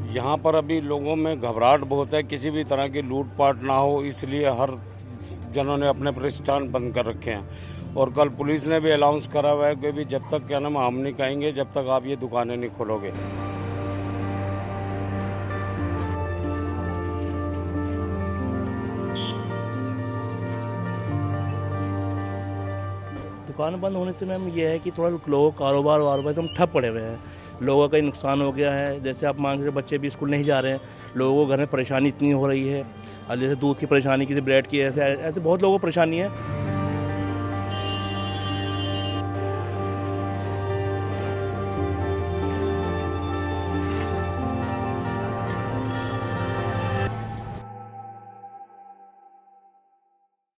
यहाँ पर अभी लोगों में घबराहट बहुत है, किसी भी तरह की लूटपाट ना हो, इसलिए हर जनों ने अपने प्रतिष्ठान बंद कर रखे हैं। और कल पुलिस ने भी अनाउंस करा हुआ है कि भी जब तक क्या नाम हम नहीं कहेंगे जब तक आप ये दुकानें नहीं खोलोगे। दुकान बंद होने से मैम ये है कि थोड़ा लोगों का कारोबार वारोबार एकदम ठप पड़े हुए हैं। लोगों का ही नुकसान हो गया है। जैसे आप मान लीजिए बच्चे भी स्कूल नहीं जा रहे हैं, लोगों को घर में परेशानी इतनी हो रही है। और जैसे दूध की परेशानी, किसी ब्रेड की, ऐसे ऐसे बहुत लोगों को परेशानी है।